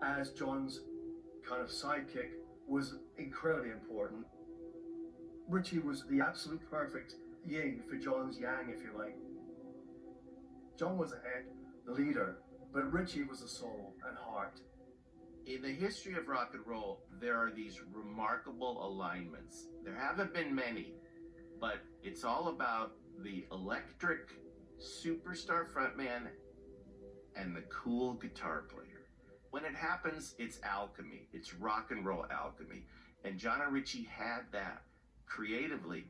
as John's kind of sidekick, was incredibly important. Richie was the absolute perfect yin for John's yang, if you like. John was the head, the leader, but Richie was the soul and heart. In the history of rock and roll, there are these remarkable alignments. There haven't been many, but it's all about the electric superstar frontman and the cool guitar player. When it happens, it's alchemy. It's rock and roll alchemy. And John and Richie had that creatively.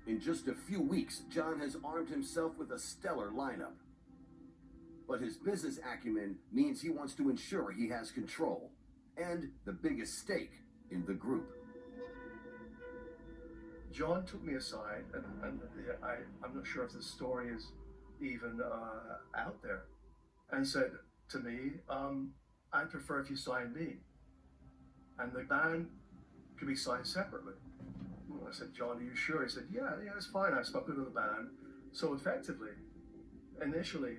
In just a few weeks, John has armed himself with a stellar lineup. But his business acumen means he wants to ensure he has control and the biggest stake in the group. John took me aside, and I'm not sure if the story is even out there, and said to me, I'd prefer if you signed me. And the band could be signed separately. I said, John, are you sure? He said, yeah, it's fine. I've spoken to the band. So effectively, initially,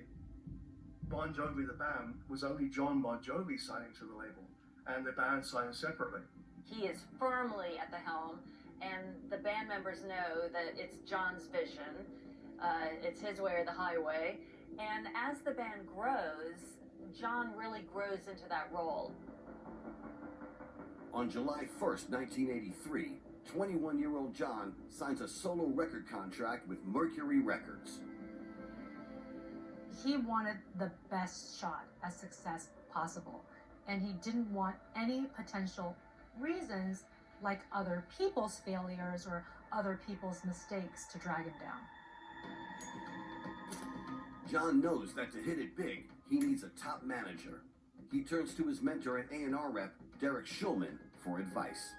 Bon Jovi, the band, was only Jon Bon Jovi signing to the label, and the band signed separately. He is firmly at the helm, and the band members know that it's John's vision. It's his way or the highway. And as the band grows, John really grows into that role. On July 1st, 1983, 21-year-old John signs a solo record contract with Mercury Records. He wanted the best shot at success possible, and he didn't want any potential reasons like other people's failures or other people's mistakes to drag him down. John knows that to hit it big, he needs a top manager. He turns to his mentor and A&R rep, Derek Shulman, for advice.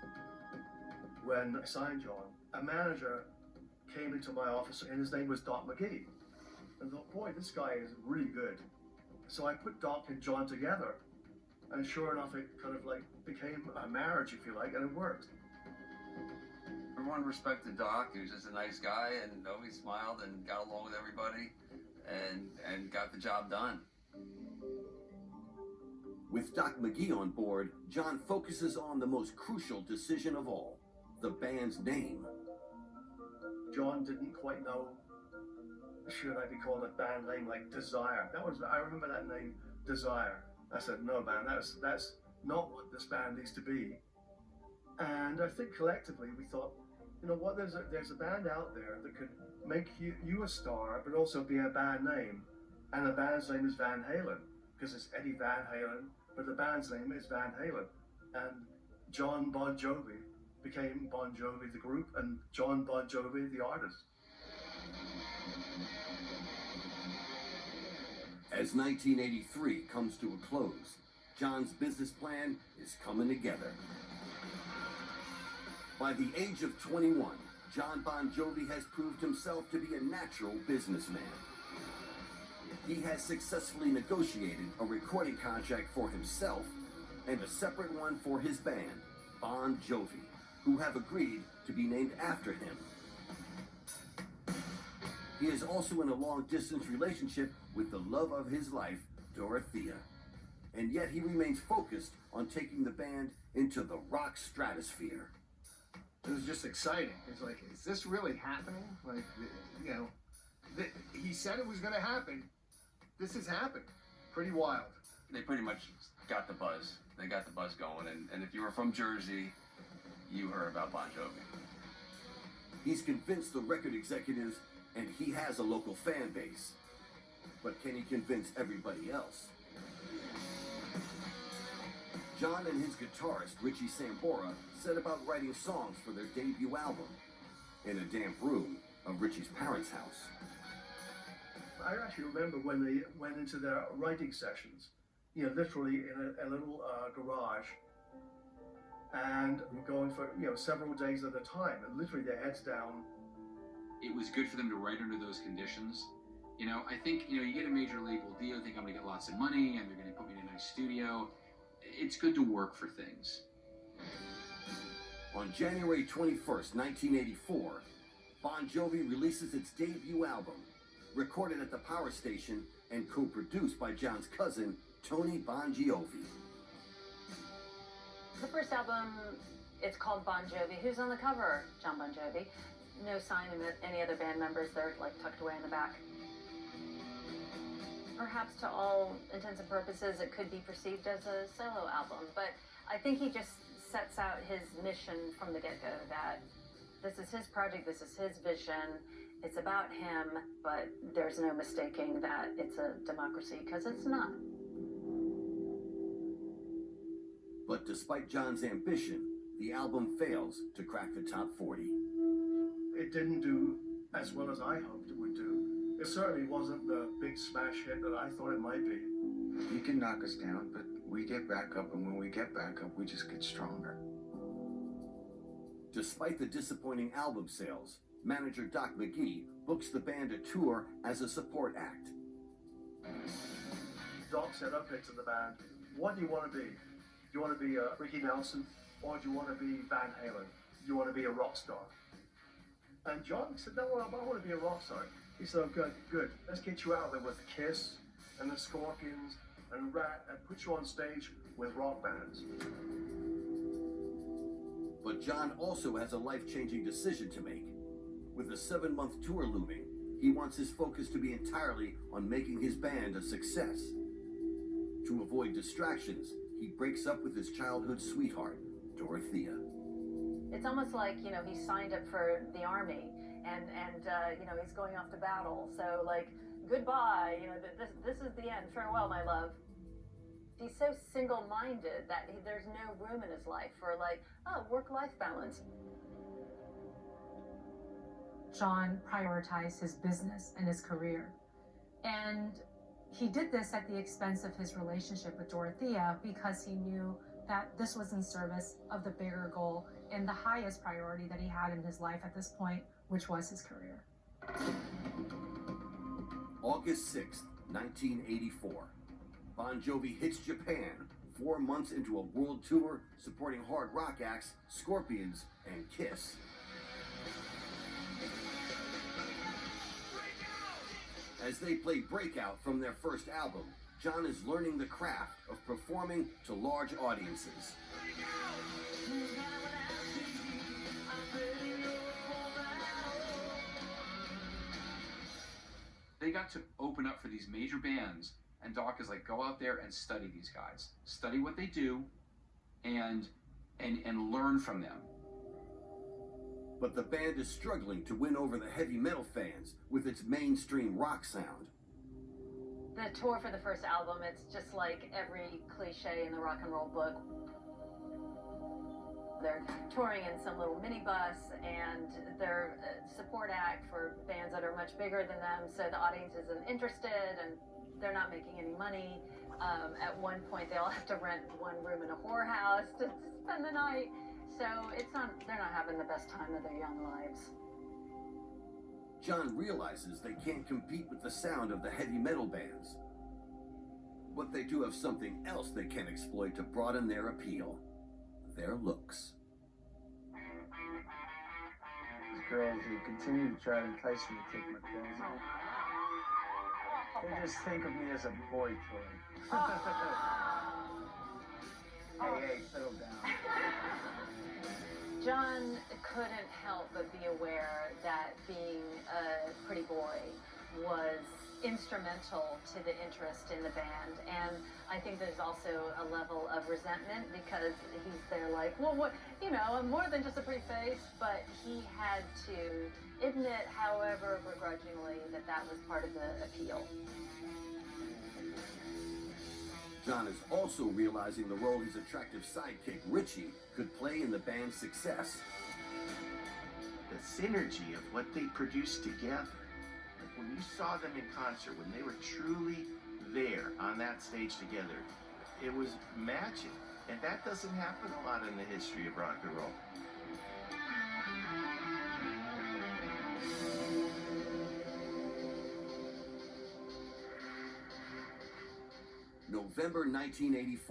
When I signed John, a manager came into my office, and his name was Doc McGee. And I thought, boy, this guy is really good. So I put Doc and John together, and sure enough, it kind of like became a marriage, if you like, and it worked. Everyone respected Doc. He was just a nice guy and always smiled and got along with everybody and got the job done. With Doc McGee on board, John focuses on the most crucial decision of all, the band's name. John didn't quite know, should I be called a band name like Desire? I remember that name, Desire. I said, no, man, that's not what this band needs to be. And I think collectively we thought, you know what, there's a band out there that could make you a star, but also be a band name. And the band's name is Van Halen, because it's Eddie Van Halen, but the band's name is Van Halen. And Jon Bon Jovi became Bon Jovi the group, and Jon Bon Jovi the artist. As 1983 comes to a close, John's business plan is coming together. By the age of 21, Jon Bon Jovi has proved himself to be a natural businessman. He has successfully negotiated a recording contract for himself and a separate one for his band, Bon Jovi, who have agreed to be named after him. He is also in a long-distance relationship with the love of his life, Dorothea. And yet he remains focused on taking the band into the rock stratosphere. It was just exciting. It's like, is this really happening? Like, you know, he said it was going to happen. This has happened. Pretty wild. They pretty much got the buzz. They got the buzz going. And if you were from Jersey, you heard about Bon Jovi. He's convinced the record executives, and he has a local fan base. But can he convince everybody else? John and his guitarist, Richie Sambora, set about writing songs for their debut album in a damp room of Richie's parents' house. I actually remember when they went into their writing sessions, you know, literally in a little garage, and going for, you know, several days at a time, and literally their heads down. It was good for them to write under those conditions. You know, I think, you know, you get a major label deal, think I'm going to get lots of money, and they're going to put me in a nice studio. It's good to work for things. On January 21st, 1984, Bon Jovi releases its debut album, recorded at the Power Station and co-produced by John's cousin, Tony Bon Jovi. The first album, it's called Bon Jovi. Who's on the cover? Jon Bon Jovi. No sign of any other band members. They're like tucked away in the back. Perhaps to all intents and purposes, it could be perceived as a solo album, but I think he just sets out his mission from the get-go that this is his project, this is his vision, it's about him, but there's no mistaking that it's a democracy, because it's not. But despite John's ambition, the album fails to crack the top 40. It didn't do as well as I hoped it would do. It certainly wasn't the big smash hit that I thought it might be. You can knock us down, but we get back up, and when we get back up, we just get stronger. Despite the disappointing album sales, manager Doc McGee books the band a tour as a support act. Doc said, okay, to the band, what do you want to be? Do you want to be Ricky Nelson, or do you want to be Van Halen? Do you want to be a rock star? And John said, no, I want to be a rock star. He said, oh, good. Let's get you out there with Kiss and the Scorpions and Rat and put you on stage with rock bands. But John also has a life-changing decision to make. With a 7-month tour looming, he wants his focus to be entirely on making his band a success. To avoid distractions, he breaks up with his childhood sweetheart, Dorothea. It's almost like, you know, he signed up for the army and you know, he's going off to battle. So, like, goodbye, you know, this is the end. Farewell, my love. He's so single-minded that there's no room in his life for, like, work-life balance. John prioritized his business and his career. And he did this at the expense of his relationship with Dorothea because he knew that this was in service of the bigger goal and the highest priority that he had in his life at this point, which was his career. August 6th, 1984. Bon Jovi hits Japan 4 months into a world tour supporting hard rock acts Scorpions and Kiss. As they play Breakout from their first album, John is learning the craft of performing to large audiences. They got to open up for these major bands, and Doc is like, go out there and study these guys. Study what they do and learn from them. But the band is struggling to win over the heavy metal fans with its mainstream rock sound. The tour for the first album, it's just like every cliche in the rock and roll book. They're touring in some little minibus, and they're a support act for bands that are much bigger than them, so the audience isn't interested, and they're not making any money. At one point, they all have to rent one room in a whorehouse to spend the night. So they're not having the best time of their young lives. John realizes they can't compete with the sound of the heavy metal bands. But they do have something else they can exploit to broaden their appeal. Their looks. These girls who continue to try to entice me to take my clothes off. They just think of me as a boy toy. Hey, settle down. John couldn't help but be aware that being a pretty boy was instrumental to the interest in the band, and I think there's also a level of resentment because he's there like, well, what, you know, I'm more than just a pretty face, but he had to admit, however begrudgingly, that was part of the appeal. John is also realizing the role his attractive sidekick, Richie, could play in the band's success. The synergy of what they produced together. Like when you saw them in concert, when they were truly there on that stage together, it was magic. And that doesn't happen a lot in the history of rock and roll. November 1984.